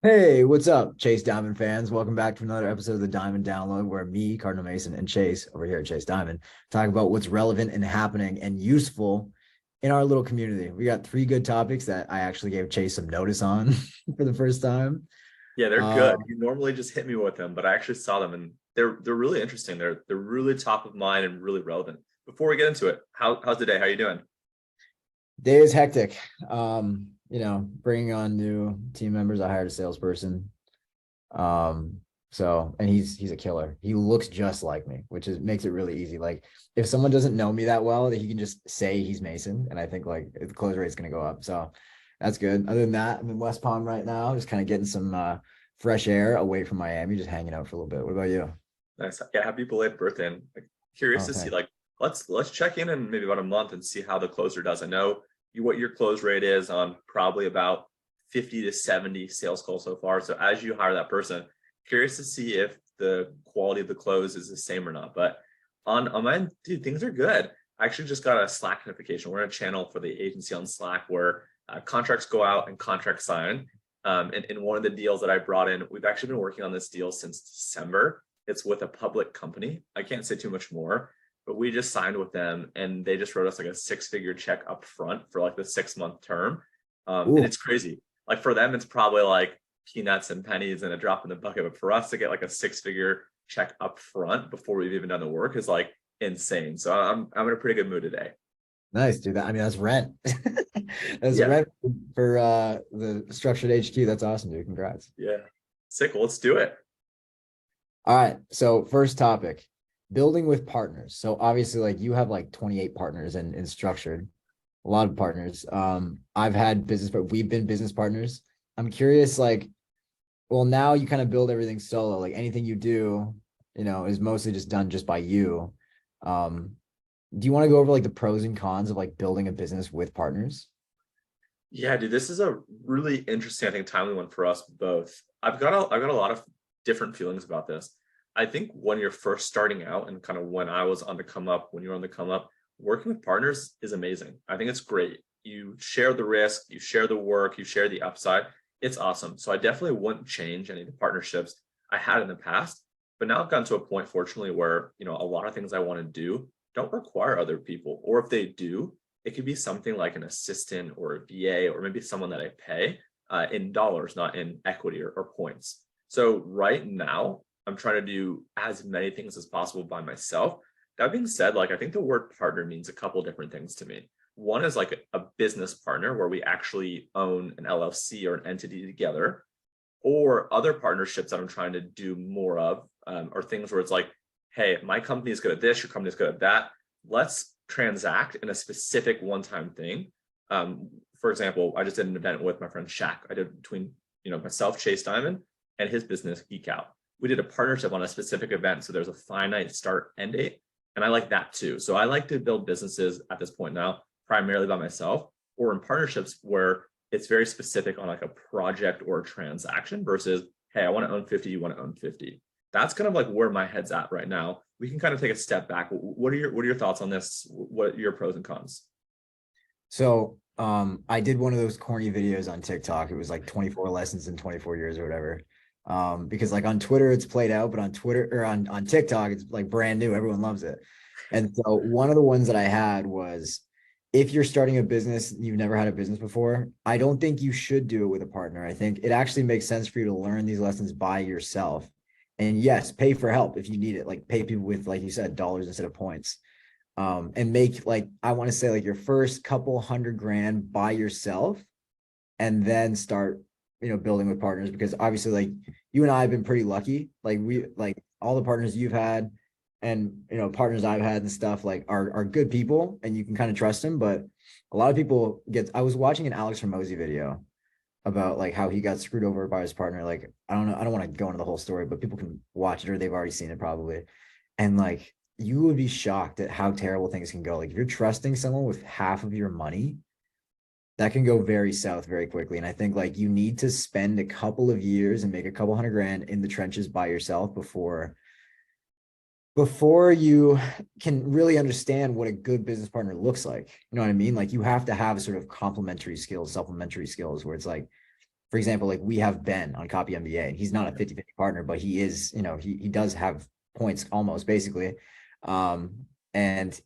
Hey, what's up, Chase Diamond fans? Welcome back to another episode of the Diamond Download, where me, Cardinal Mason, and Chase over here at Chase Diamond talk about what's relevant and happening and useful in our little community. We got three good topics that I actually gave Chase some notice on for the first time. Yeah, they're Uh, good. You normally just hit me with them, but I actually saw them and they're really interesting. They're really top of mind and really relevant. Before we get into it, how's the day? How you doing? Day is hectic. Bringing on new team members. I hired a salesperson. Um, and he's a killer. He looks just like me, which is makes it really easy. Like if someone doesn't know me that well, that he can just say he's Mason, and I think like the close rate's gonna go up. So that's good. Other than that, I'm in West Palm right now, just kind of getting some fresh air away from Miami, just hanging out for a little bit. What about you? Nice. Yeah, happy belated birthday. And curious Oh, to see thanks. like let's check in maybe about a month and see how the closer does. I know what your close rate is on probably about 50 to 70 sales calls so far. So as you hire that person, curious to see if the quality of the close is the same or not. But on mine, dude, things are good. I actually just got a Slack notification. We're in a channel for the agency on Slack where contracts go out and contracts sign. And one of the deals that I brought in, we've actually been working on this deal since December. It's with a public company. I can't say too much more, but we just signed with them and they just wrote us like a six-figure check up front for like the 6-month term. And Ooh, it's crazy. Like for them, it's probably like peanuts and pennies and a drop in the bucket. But for us to get like a six-figure check up front before we've even done the work is like insane. So I'm in a pretty good mood today. nice, dude. I mean, that's rent. That's Yeah, rent for the structured HQ. That's awesome, dude. Congrats. yeah. Sick. Well, let's do it. All right. So first topic, building with partners. So obviously, like you have like 28 partners in structured, a lot of partners. I've had business, but we've been business partners. I'm curious, like, well, now you kind of build everything solo. Like anything you do, is mostly just done just by you. Um, do you want to go over like the pros and cons of like building a business with partners? Yeah, dude, this is a really interesting, I think, timely one for us both. I've got a lot of different feelings about this. I think when you're first starting out and kind of when I was on the come up, when you're on the come up, working with partners is amazing. I think it's great. You share the risk, you share the work, you share the upside. It's awesome. So I definitely wouldn't change any of the partnerships I had in the past. But now I've gotten to a point, fortunately, where a lot of things I want to do don't require other people, or if they do, it could be something like an assistant or a VA or maybe someone that I pay in dollars, not in equity or points. So right now, I'm trying to do as many things as possible by myself. That being said, like I think the word partner means a couple different things to me. One is like a business partner where we actually own an LLC or an entity together, or other partnerships that I'm trying to do more of, or things where it's like, hey, my company is good at this, your company is good at that. Let's transact in a specific one-time thing. For example, I just did an event with my friend Shaq. I did between myself, Chase Diamond, and his business Geek Out. We did a partnership on a specific event, so there's a finite start end date, and I like that too. So I like to build businesses at this point now primarily by myself, or in partnerships where it's very specific on like a project or a transaction versus, hey, I want to own 50, you want to own 50. That's kind of like where my head's at right now. We can kind of take a step back. What are your thoughts on this? What are your pros and cons? So I did one of those corny videos on TikTok. It was like 24 lessons in 24 years or whatever. Because like on Twitter it's played out, but on Twitter or on TikTok it's like brand new. Everyone loves it. And so one of the ones that I had was, if you're starting a business, you've never had a business before, I don't think you should do it with a partner. I think it actually makes sense for you to learn these lessons by yourself. And yes, pay for help if you need it. Like pay people with, like you said, dollars instead of points. And make, like, I want to say, like your first couple hundred grand by yourself, and then start, building with partners, because obviously like you and I have been pretty lucky. Like we, like all the partners you've had and partners I've had and stuff, like are good people and you can kind of trust them. But a lot of people get, I was watching an Alex Hormozy video about like how he got screwed over by his partner. Like, I don't know, I don't want to go into the whole story, but people can watch it or they've already seen it probably. And like you would be shocked at how terrible things can go. Like if you're trusting someone with half of your money, that can go very south very quickly. And I think like you need to spend a couple of years and make a couple hundred grand in the trenches by yourself before you can really understand what a good business partner looks like. You know what I mean? Like you have to have sort of complementary skills, supplementary skills, where it's like for example, like we have Ben on Copy MBA, and he's not a 50-50 partner, but he is, he does have points almost basically. And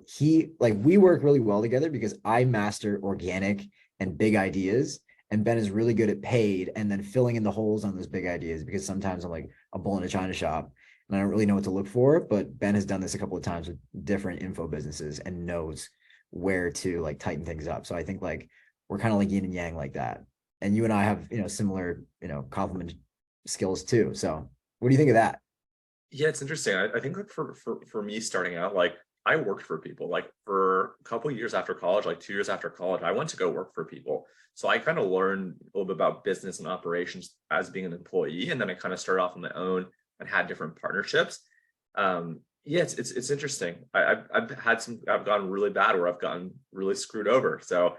he like we work really well together because I master organic and big ideas, and Ben is really good at paid and then filling in the holes on those big ideas, because sometimes I'm like a bull in a china shop and I don't really know what to look for. But Ben has done this a couple of times with different info businesses and knows where to like tighten things up. So I think like we're kind of like yin and yang like that. And you and I have, similar, complement skills too. So what do you think of that? Yeah, it's interesting. I think like for me starting out, like I worked for people like for a couple of years after college, like 2 years after college, I went to go work for people. So I kind of learned a little bit about business and operations as being an employee. And then I kind of started off on my own and had different partnerships. Yeah, it's interesting. I've gotten really bad where I've gotten really screwed over. So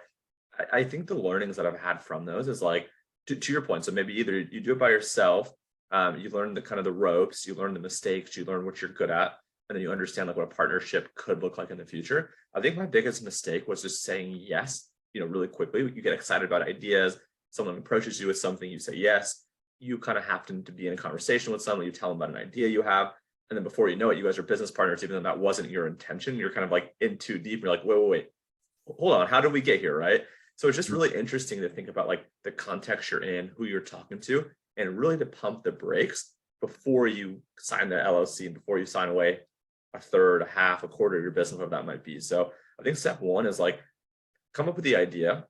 I think the learnings that I've had from those is like to your point. So maybe either you do it by yourself, you learn the kind of the ropes, you learn the mistakes, you learn what you're good at, and then you understand like what a partnership could look like in the future. I think my biggest mistake was just saying yes, really quickly. You get excited about ideas, someone approaches you with something, you say yes, you kind of happen to be in a conversation with someone, you tell them about an idea you have, and then before you know it, you guys are business partners, even though that wasn't your intention. You're kind of like in too deep. You're like, wait, hold on, how did we get here, right? So it's just really interesting to think about like the context you're in, who you're talking to, and really to pump the brakes before you sign the LLC and before you sign away a third, a half, a quarter of your business, whatever that might be. So I think step one is like come up with the idea.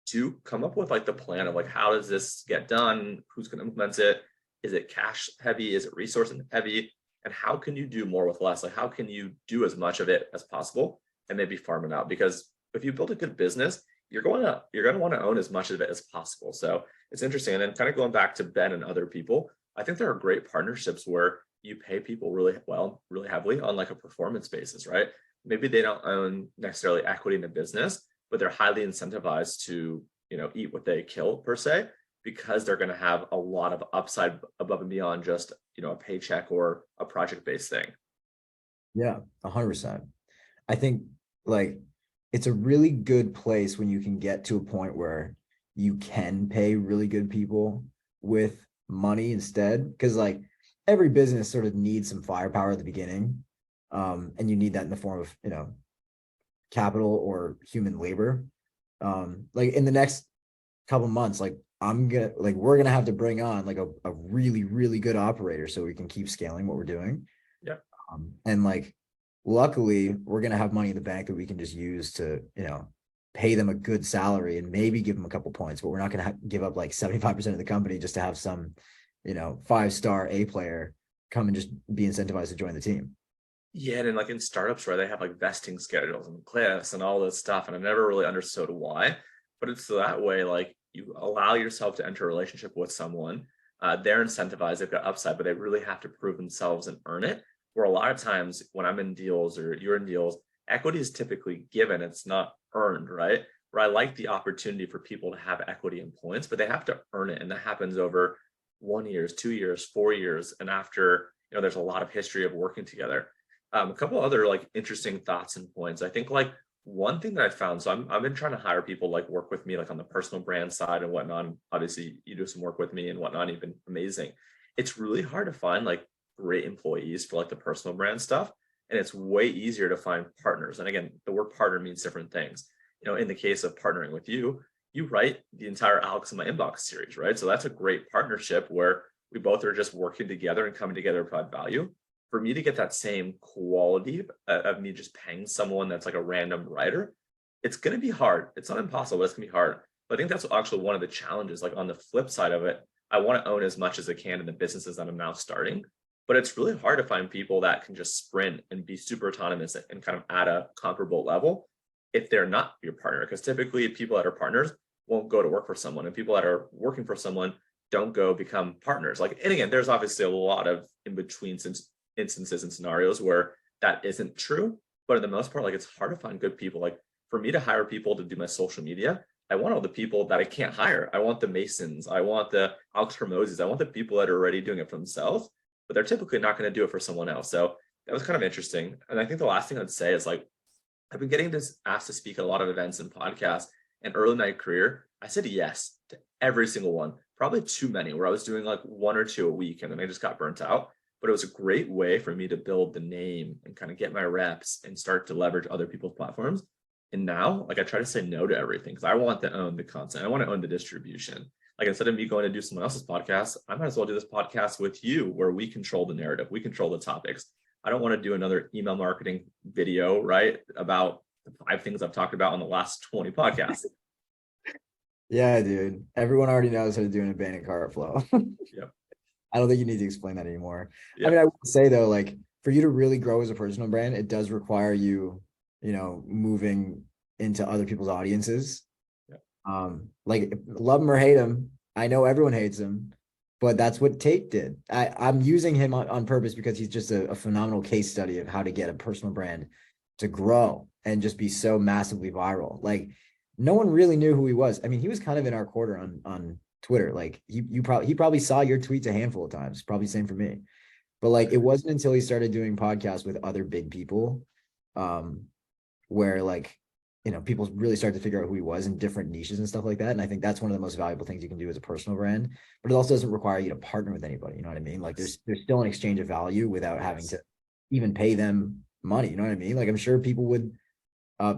Two, come up with like the plan of like how does this get done? Who's going to implement it? Is it cash heavy? Is it resource heavy? And how can you do more with less? Like how can you do as much of it as possible and maybe farm it out? Because if you build a good business, you're going to want to own as much of it as possible. So it's interesting. And then kind of going back to Ben and other people, I think there are great partnerships where you pay people really well, really heavily on like a performance basis, right? Maybe they don't own necessarily equity in the business, but they're highly incentivized to, eat what they kill per se, because they're going to have a lot of upside above and beyond just, a paycheck or a project-based thing. Yeah, 100%. I think like it's a really good place when you can get to a point where you can pay really good people with money instead. Because like every business sort of needs some firepower at the beginning. And you need that in the form of, capital or human labor. Like in the next couple months, like we're gonna have to bring on like a really, really good operator so we can keep scaling what we're doing. Yeah. And like luckily we're going to have money in the bank that we can just use to pay them a good salary and maybe give them a couple points, but we're not going to give up like 75% of the company just to have some 5-star A player come and just be incentivized to join the team. Yeah, and like in startups where they have like vesting schedules and cliffs and all this stuff, and I never really understood why, but it's that way. Like you allow yourself to enter a relationship with someone, they're incentivized, they've got upside, but they really have to prove themselves and earn it. Where a lot of times when I'm in deals or you're in deals, equity is typically given, it's not earned, right? Where I like the opportunity for people to have equity and points, but they have to earn it, and that happens over 1 year, 2 years, 4 years, and after there's a lot of history of working together. A couple other like interesting thoughts and points. I think like one thing that I found, so I've been trying to hire people like work with me like on the personal brand side and whatnot. And obviously, you do some work with me and whatnot. You've been amazing. It's really hard to find like great employees for like the personal brand stuff, and it's way easier to find partners. And again, the word partner means different things. In the case of partnering with you, you write the entire Alex in My Inbox series, right? So that's a great partnership where we both are just working together and coming together to provide value. For me to get that same quality of me just paying someone that's like a random writer, it's going to be hard. It's not impossible, but it's going to be hard. But I think that's actually one of the challenges. Like on the flip side of it, I want to own as much as I can in the businesses that I'm now starting. But it's really hard to find people that can just sprint and be super autonomous and kind of at a comparable level if they're not your partner. Because typically people that are partners won't go to work for someone, and people that are working for someone don't go become partners. Like, and again, there's obviously a lot of in between instances and scenarios where that isn't true, but in the most part, like it's hard to find good people. Like for me to hire people to do my social media, I want all the people that I can't hire. I want the Masons, I want the Alex Hermoses, I want the people that are already doing it for themselves, but they're typically not going to do it for someone else. So that was kind of interesting. And I think the last thing I'd say is like I've been getting asked to speak at a lot of events and podcasts, And early in my career, I said yes to every single one, probably too many, where I was doing like 1 or 2 a week and then I just got burnt out. But it was a great way for me to build the name and kind of get my reps and start to leverage other people's platforms. And now, like I try to say no to everything because I want to own the content. I want to own the distribution. Like instead of me going to do someone else's podcast, I might as well do this podcast with you where we control the narrative, we control the topics. I don't want to do another email marketing video, right? About the 5 things I've talked about on the last 20 podcasts. Yeah, dude. Everyone already knows how to do an abandoned cart flow. Yep. I don't think you need to explain that anymore. I Yep. mean, I would say though, like for you to really grow as a personal brand, it does require you, moving into other people's audiences. Yep. Like love him or hate him. I know everyone hates him, but that's what Tate did. I'm using him on purpose because he's just a phenomenal case study of how to get a personal brand to grow and just be so massively viral. Like no one really knew who he was. I mean, he was kind of in our quarter on Twitter. Like he probably saw your tweets a handful of times, probably same for me. But like it wasn't until he started doing podcasts with other big people, where like, people really start to figure out who he was in different niches and stuff like that. And I think that's one of the most valuable things you can do as a personal brand, but it also doesn't require you to partner with anybody. You know what I mean? Like there's still an exchange of value without having to even pay them money. You know what I mean? Like I'm sure people would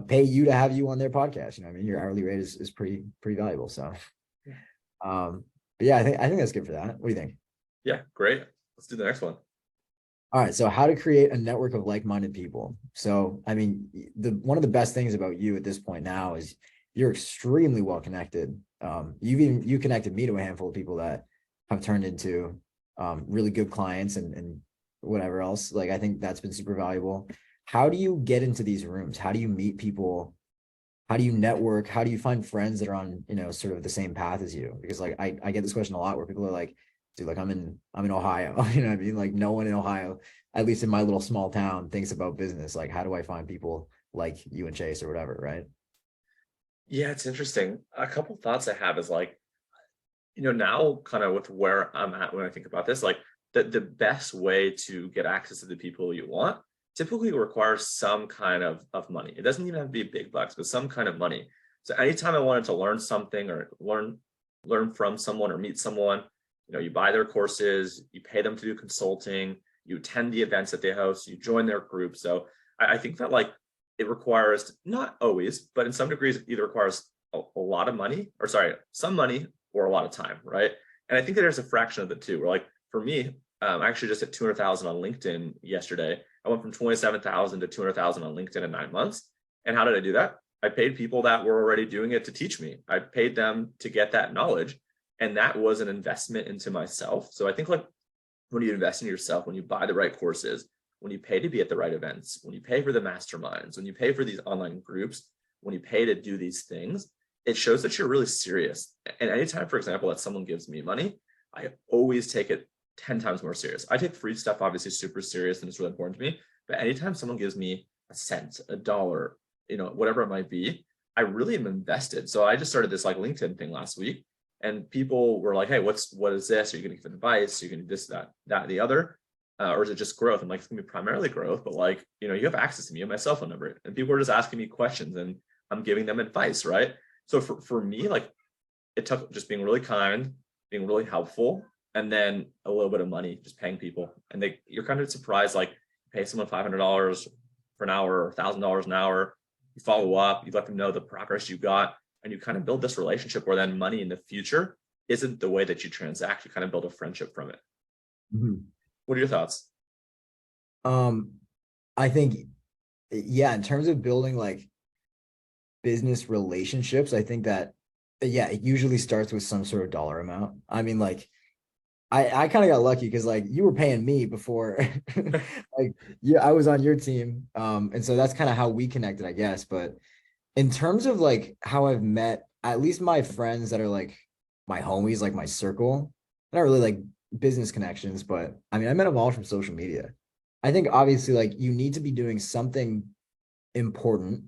pay you to have you on their podcast. You know what I mean? Your hourly rate is pretty valuable. So, but yeah, I think that's good for that. What do you think? Yeah, great. Let's do the next one. All right. So how to create a network of like-minded people. So, I mean, one of the best things about you at this point now is you're extremely well connected. You connected me to a handful of people that have turned into really good clients and whatever else. Like, I think that's been super valuable. How do you get into these rooms? How do you meet people? How do you network? How do you find friends that are on, sort of the same path as you? Because like, I get this question a lot where people are like, dude, like I'm in Ohio. You know what I mean? Like no one in Ohio, at least in my little small town, thinks about business. Like, how do I find people like you and Chase or whatever, right? Yeah, it's interesting. A couple thoughts I have is like, now kind of with where I'm at when I think about this, like the best way to get access to the people you want typically requires some kind of money. It doesn't even have to be big bucks, but some kind of money. So anytime I wanted to learn something or learn from someone or meet someone, you buy their courses, you pay them to do consulting, you attend the events that they host, you join their group. So I think that like it requires, not always, but in some degrees, it either requires a lot of money some money or a lot of time, right? And I think that there's a fraction of the two. Where like for me, I actually just hit 200,000 on LinkedIn yesterday. I went from 27,000 to 200,000 on LinkedIn in 9 months. And how did I do that? I paid people that were already doing it to teach me. I paid them to get that knowledge. And that was an investment into myself. So I think like when you invest in yourself, when you buy the right courses, when you pay to be at the right events, when you pay for the masterminds, when you pay for these online groups, when you pay to do these things, it shows that you're really serious. And anytime, for example, that someone gives me money, I always take it 10 times more serious. I take free stuff obviously super serious and it's really important to me. But anytime someone gives me a cent, a dollar, whatever it might be, I really am invested. So I just started this like LinkedIn thing last week. And people were like, hey, what is this? Are you going to give advice? Are you going to do this, that, the other? Or is it just growth? I'm like, it's going to be primarily growth, but like, you have access to me and my cell phone number. And people are just asking me questions and I'm giving them advice, right? So for me, like it took just being really kind, being really helpful, and then a little bit of money, just paying people. And you're kind of surprised, like pay someone $500 for an hour or $1,000 an hour, you follow up, you let them know the progress you got, and you kind of build this relationship where then money in the future isn't the way that you transact. You kind of build a friendship from it. Mm-hmm. What are your thoughts? I think, yeah, in terms of building like business relationships, I think that, yeah, it usually starts with some sort of dollar amount. I mean, like, I kind of got lucky because like you were paying me before, like, yeah, I was on your team. And so that's kind of how we connected, I guess. But in terms of like how I've met at least my friends that are like my homies, like my circle, not really like business connections, but I mean, I met them all from social media. I think obviously like you need to be doing something important.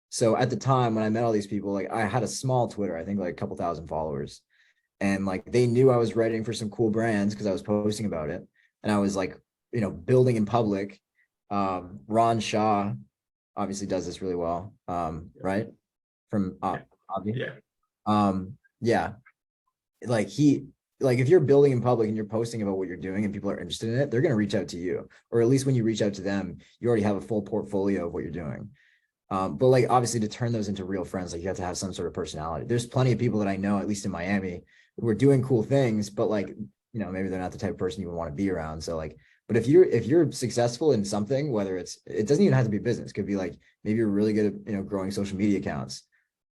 So at the time when I met all these people, like I had a small Twitter, I think like a couple thousand followers, and like they knew I was writing for some cool brands because I was posting about it, and I was like, building in public. Ron Shaw obviously does this really well, right? From hobby. Yeah. Yeah, like he like if you're building in public and you're posting about what you're doing and people are interested in it, they're going to reach out to you, or at least when you reach out to them, you already have a full portfolio of what you're doing. But like obviously to turn those into real friends, like you have to have some sort of personality. There's plenty of people that I know, at least in Miami, who are doing cool things, but like, maybe they're not the type of person you would want to be around. So like, but if you're successful in something, whether it doesn't even have to be business, it could be like maybe you're really good at growing social media accounts,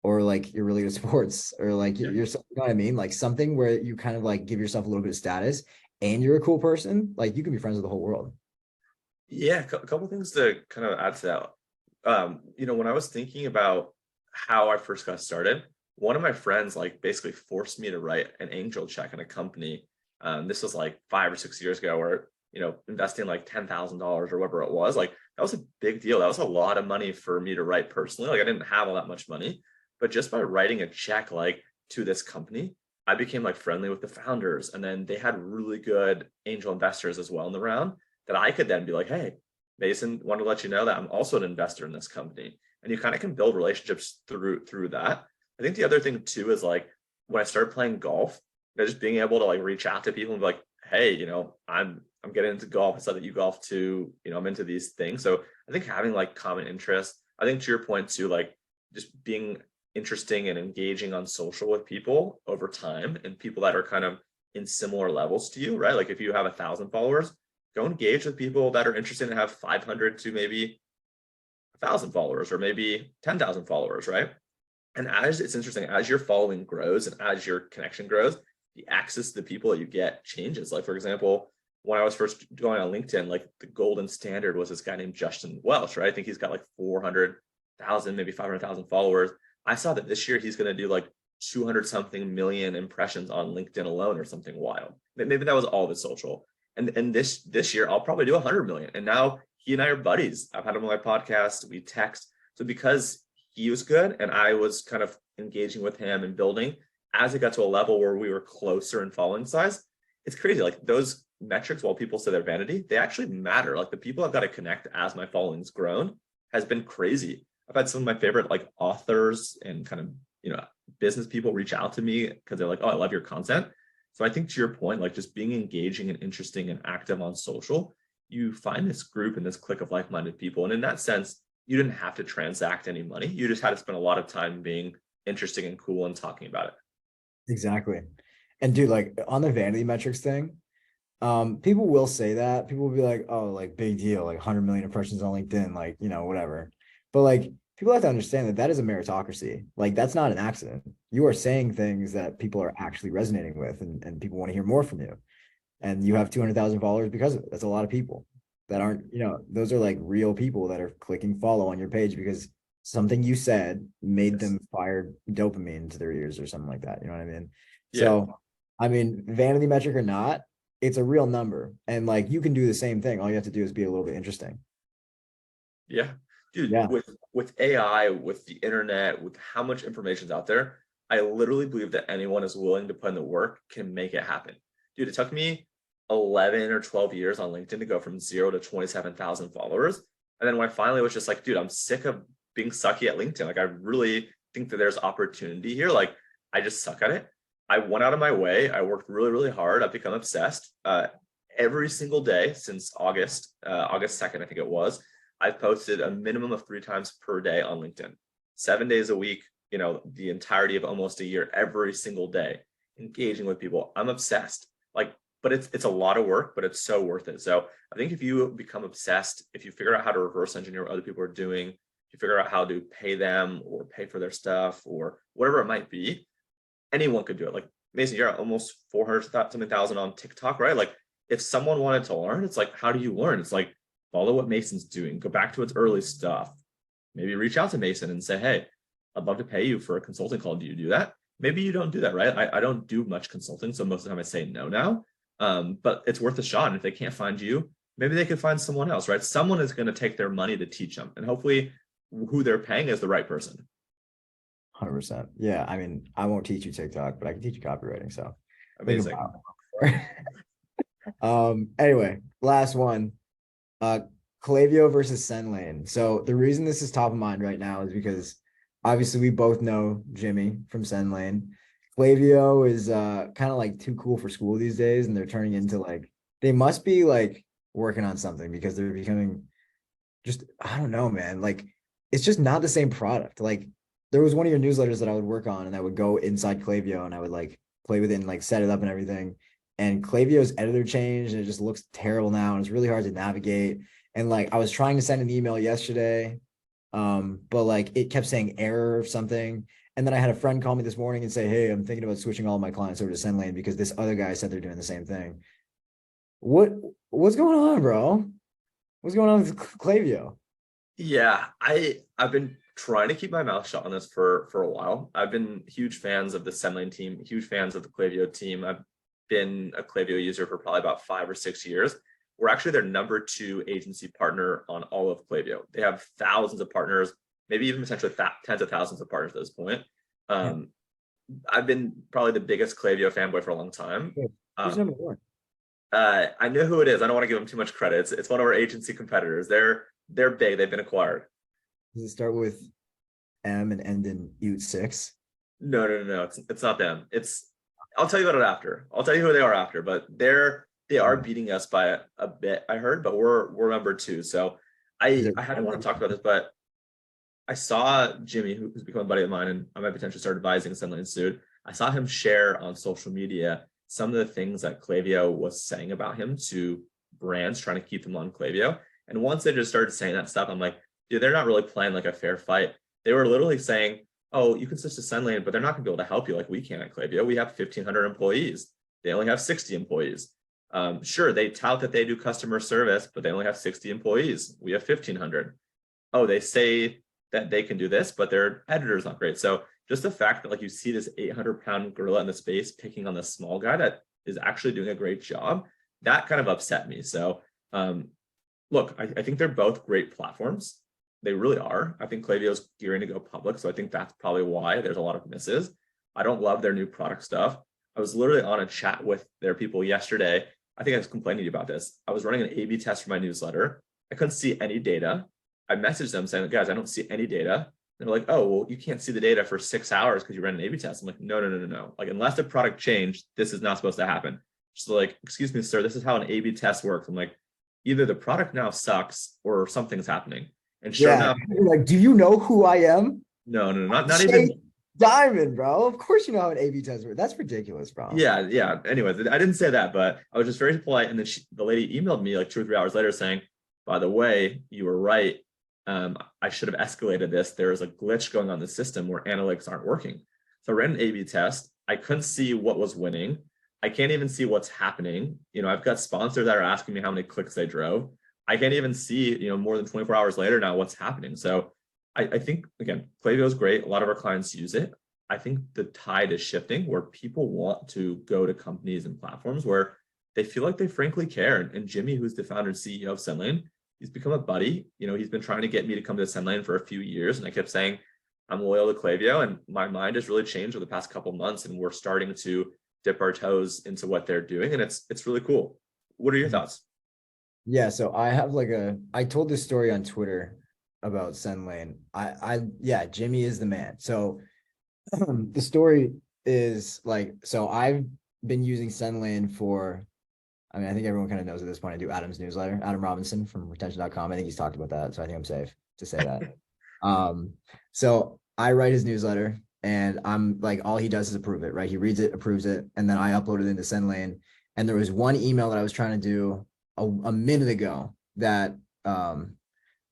or like you're really good at sports, or like Yeah. you know what I mean? Like something where you kind of like give yourself a little bit of status and you're a cool person, like you can be friends with the whole world. Yeah, a couple things to kind of add to that. When I was thinking about how I first got started, one of my friends like basically forced me to write an angel check in a company. This was like 5 or 6 years ago, where investing like $10,000 or whatever it was. Like that was a big deal. That was a lot of money for me to write personally. Like I didn't have all that much money, but just by writing a check like to this company, I became like friendly with the founders, and then they had really good angel investors as well in the round that I could then be like, hey, Mason, want to let you know that I'm also an investor in this company. And you kind of can build relationships through that. I think the other thing too is like when I started playing golf, just being able to like reach out to people and be like, hey, I'm getting into golf. I saw that you golf too. I'm into these things. So I think having like common interests, I think to your point too, like just being interesting and engaging on social with people over time, and people that are kind of in similar levels to you, right? Like if you have 1,000 followers, go engage with people that are interested and have 500 to maybe 1,000 followers, or maybe 10,000 followers, right? And as it's interesting, as your following grows and as your connection grows, the access to the people that you get changes. Like, for example, when I was first going on LinkedIn, like the golden standard was this guy named Justin Welsh, right? I think he's got like 400,000, maybe 500,000 followers. I saw that this year he's going to do like 200 something million impressions on LinkedIn alone, or something wild. Maybe that was all of his social. And this year I'll probably do 100 million. And now he and I are buddies. I've had him on my podcast. We text. So because he was good and I was kind of engaging with him and building, as it got to a level where we were closer in following size, it's crazy. Like those metrics, while people say they're vanity, they actually matter. Like the people I've got to connect as my following's grown has been crazy. I've had some of my favorite like authors and kind of, business people reach out to me because they're like, oh, I love your content. So I think to your point, like just being engaging and interesting and active on social, you find this group and this clique of like-minded people. And in that sense, you didn't have to transact any money. You just had to spend a lot of time being interesting and cool and talking about it. Exactly. And dude, like on the vanity metrics thing, people will say that. People will be like, oh, like big deal, like 100 million impressions on LinkedIn, like, whatever. But like people have to understand that that is a meritocracy. Like that's not an accident. You are saying things that people are actually resonating with, and people want to hear more from you. And you have 200,000 followers because of it. That's a lot of people that aren't, those are like real people that are clicking follow on your page because something you said made Yes. them fire dopamine into their ears or something like that. You know what I mean? Yeah. So, I mean, vanity metric or not, it's a real number. And like you can do the same thing. All you have to do is be a little bit interesting. Yeah. Dude, Yeah. with AI, with the internet, with how much information's out there, I literally believe that anyone is willing to put in the work can make it happen. Dude, it took me 11 or 12 years on LinkedIn to go from 0 to 27,000 followers. And then when I finally was just like, dude, I'm sick of being sucky at LinkedIn. Like I really think that there's opportunity here. Like I just suck at it. I went out of my way. I worked really, really hard. I've become obsessed. Every single day since August 2nd, I think it was, I've posted a minimum of 3 times per day on LinkedIn, 7 days a week, the entirety of almost a year, every single day, engaging with people. I'm obsessed. Like, but it's a lot of work, but it's so worth it. So I think if you become obsessed, if you figure out how to reverse engineer what other people are doing, if you figure out how to pay them or pay for their stuff or whatever it might be, anyone could do it. Like Mason, you're at almost 400 something thousand on TikTok, right? Like if someone wanted to learn, it's like, how do you learn? It's like, follow what Mason's doing, go back to its early stuff, maybe reach out to Mason and say, hey, I'd love to pay you for a consulting call. Do you do that? Maybe you don't do that, right? I don't do much consulting. So most of the time I say no now, but it's worth a shot. And if they can't find you, maybe they could find someone else, right? Someone is going to take their money to teach them. And hopefully who they're paying is the right person. 100%. Yeah. I mean, I won't teach you TikTok, but I can teach you copywriting. So think Amazing. about it. Anyway, last one. Uh Clavio versus Sendlane. So the reason this is top of mind right now is because obviously we both know Jimmy from Sendlane. Clavio is kind of like too cool for school these days, and they're turning into like they must be like working on something because they're becoming just I don't know, man. Like it's just not the same product. Like there was one of your newsletters that I would work on, and I would go inside Clavio and I would like play with it and like set it up and everything. And Clavio's editor changed, and it just looks terrible now, and it's really hard to navigate. And like I was trying to send an email yesterday, but like it kept saying error or something. And then I had a friend call me this morning and say, "Hey, I'm thinking about switching all my clients over to Sendlane because this other guy said they're doing the same thing." What what's going on, bro? What's going on with Clavio? Yeah, I've been trying to keep my mouth shut on this for a while. I've been huge fans of the Sendlane team, huge fans of the Clavio team. I've been a Clavio user for probably about 5 or 6 years. We're actually their number 2 agency partner on all of Clavio. They have thousands of partners, maybe even potentially tens of thousands of partners at this point. Um, I've been probably the biggest Clavio fanboy for a long time. Who's Um, number one? I know who it is. I don't want to give them too much credit. It's one of our agency competitors. They're big. They've been acquired. Does it start with M and end in Ute 6? No. It's not them. I'll tell you about it after. I'll tell you who they are after. But they are beating us by a bit. I heard, but we're number 2. So Is it I hadn't want to talk about this, but I saw Jimmy, who's become a buddy of mine, and I might potentially start advising Sendlane soon. I saw him share on social media some of the things that Clavio was saying about him to brands trying to keep them on Clavio. And once they just started saying that stuff, I'm like, dude, they're not really playing like a fair fight. They were literally saying, oh, you can switch to Sendlane, but they're not gonna be able to help you like we can at Clavio. We have 1,500 employees. They only have 60 employees. Sure, they tout that they do customer service, but they only have 60 employees. We have 1,500. Oh, they say that they can do this, but their editor's not great. So just the fact that like you see this 800-pound gorilla in the space picking on this small guy that is actually doing a great job, that kind of upset me. So look, I think they're both great platforms. They really are. I think Klaviyo is gearing to go public, so I think that's probably why there's a lot of misses. I don't love their new product stuff. I was literally on a chat with their people yesterday. I think I was complaining to you about this. I was running an A/B test for my newsletter. I couldn't see any data. I messaged them saying, guys, I don't see any data. They're like, oh, well, you can't see the data for 6 hours because you ran an A/B test. I'm like, no. Like, unless the product changed, this is not supposed to happen. Just like, excuse me, sir, this is how an A/B test works. I'm like, either the product now sucks or something's happening. And sure enough, like, do you know who I am? no, not Shay even. Diamond, bro. Of course you know how an A/B test works. That's ridiculous, bro. Yeah. Anyways, I didn't say that, but I was just very polite. And then the lady emailed me like 2 or 3 hours later saying, by the way, you were right. I should have escalated this. There is a glitch going on in the system where analytics aren't working. So I ran an A/B test. I couldn't see what was winning. I can't even see what's happening. I've got sponsors that are asking me how many clicks they drove. I can't even see, more than 24 hours later now what's happening. So I think, again, Klaviyo is great. A lot of our clients use it. I think the tide is shifting where people want to go to companies and platforms where they feel like they frankly care. And Jimmy, who's the founder and CEO of Sendlane, he's become a buddy. He's been trying to get me to come to Sendlane for a few years. And I kept saying, I'm loyal to Clavio. And my mind has really changed over the past couple of months. And we're starting to dip our toes into what they're doing. And it's really cool. What are your thoughts? Yeah, so I have I told this story on Twitter about Sendlane. Yeah, Jimmy is the man. So the story is so I've been using Sendlane for, I mean, I think everyone kind of knows at this point. I do Adam's newsletter, Adam Robinson from retention.com. I think he's talked about that. So I think I'm safe to say that. So I write his newsletter and I'm like, all he does is approve it, right? He reads it, approves it, and then I upload it into Sendlane. And there was one email that I was trying to do a minute ago that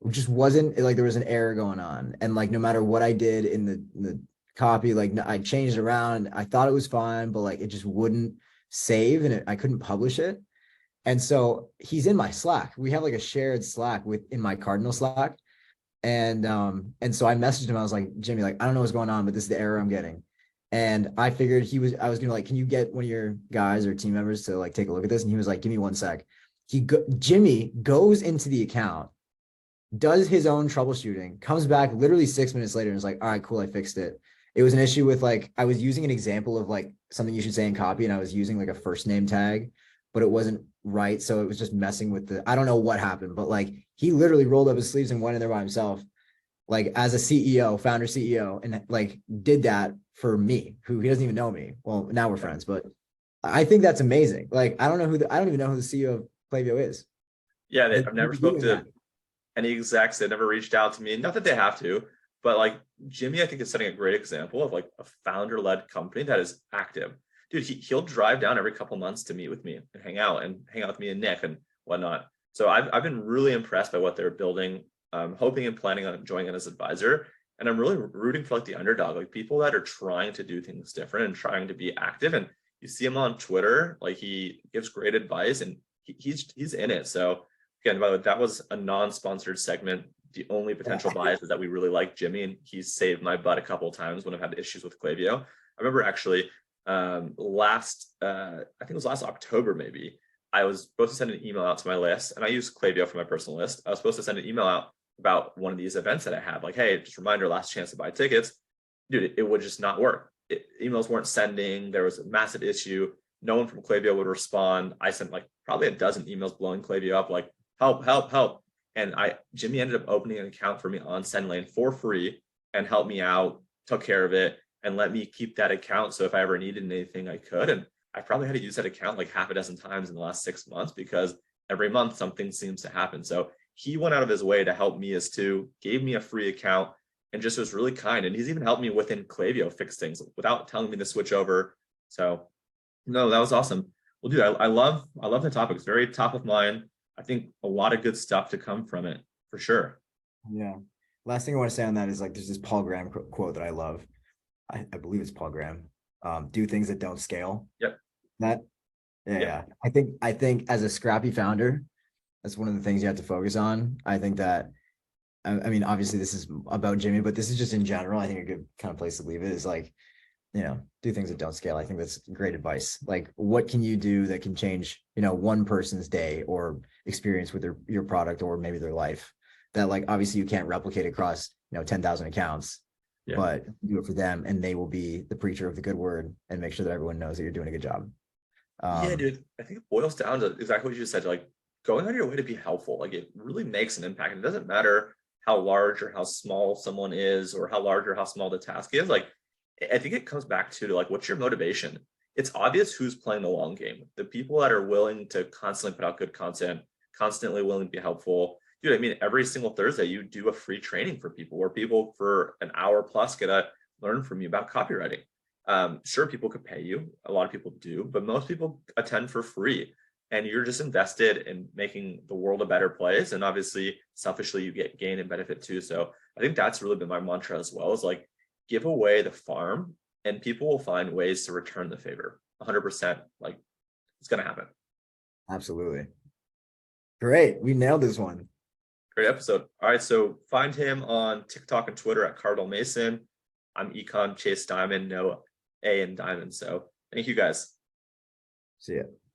just wasn't like there was an error going on. And like no matter what I did in the copy, like I changed it around. I thought it was fine, but like it just wouldn't save and I couldn't publish it. And so he's in my Slack. We have like a shared Slack in my Cardinal Slack. And so I messaged him. I was like, Jimmy, like, I don't know what's going on, but this is the error I'm getting. And I figured I was gonna like, can you get one of your guys or team members to like take a look at this? And he was like, give me 1 sec. Jimmy goes into the account, does his own troubleshooting, comes back literally 6 minutes later and is like, all right, cool, I fixed it. It was an issue with I was using an example of like something you should say in copy, and I was using like a first name tag, but it wasn't right. So it was just messing with I don't know what happened, but like he literally rolled up his sleeves and went in there by himself like as a CEO, founder CEO, and like did that for me, who he doesn't even know me. Well, now we're friends, but I think that's amazing. Like, I don't know I don't even know who the CEO of Clavio is. Yeah, That I've never he's spoke doing to that. any execs. They never reached out to me. Not that they have to, but like Jimmy, I think is setting a great example of like a founder-led company that is active. Dude, he'll drive down every couple months to meet with me and hang out with me and Nick and whatnot. So I've been really impressed by what they're building. Hoping and planning on joining as advisor. And I'm really rooting for like the underdog, like people that are trying to do things different and trying to be active. And you see him on Twitter, like he gives great advice and he's in it. So again, by the way, that was a non-sponsored segment. The only potential bias is that we really like Jimmy, and he's saved my butt a couple of times when I've had issues with Clavio. I remember actually I think it was last October maybe. I was supposed to send an email out to my list, and I use Clavio for my personal list. I was supposed to send an email out about one of these events that I had, like, hey, just a reminder, last chance to buy tickets. Dude, it would just not work. Emails weren't sending. There was a massive issue. No one from Clavio would respond. I sent like probably a dozen emails blowing Clavio up, like help, help, help. And Jimmy ended up opening an account for me on Sendlane for free and helped me out, took care of it, and let me keep that account. So if I ever needed anything, I could. And I probably had to use that account like half a dozen times in the last 6 months because every month something seems to happen. So he went out of his way to help me as too, gave me a free account, and just was really kind. And he's even helped me within Clavio fix things without telling me to switch over. So no, that was awesome. Well, dude, I love the topic. It's very top of mind. I think a lot of good stuff to come from it for sure. Yeah. Last thing I want to say on that is like there's this Paul Graham quote that I love. I believe it's Paul Graham. Do things that don't scale. Yep. That yeah, Yep. yeah. I think as a scrappy founder, that's one of the things you have to focus on. I think that I mean, obviously this is about Jimmy, but this is just in general. I think a good kind of place to leave it is like, do things that don't scale. I think that's great advice. Like, what can you do that can change, one person's day or experience with your product or maybe their life that like, obviously you can't replicate across, 10,000 accounts, Yeah. but do it for them and they will be the preacher of the good word and make sure that everyone knows that you're doing a good job. Yeah, dude. I think it boils down to exactly what you just said, like going out of your way to be helpful. Like it really makes an impact. It doesn't matter how large or how small someone is or how large or how small the task is. Like I think it comes back to like what's your motivation? It's obvious who's playing the long game. The people that are willing to constantly put out good content, constantly willing to be helpful. Dude, I mean, every single Thursday you do a free training for people where people for an hour plus get to learn from you about copywriting. Sure, people could pay you. A lot of people do, but most people attend for free. And you're just invested in making the world a better place. And obviously, selfishly, you get gain and benefit too. So I think that's really been my mantra as well, is like give away the farm and people will find ways to return the favor. 100%. Like it's going to happen. Absolutely. Great. We nailed this one. Great episode. All right. So find him on TikTok and Twitter at Cardinal Mason. I'm Econ Chase Diamond, no A in Diamond. So thank you guys. See ya.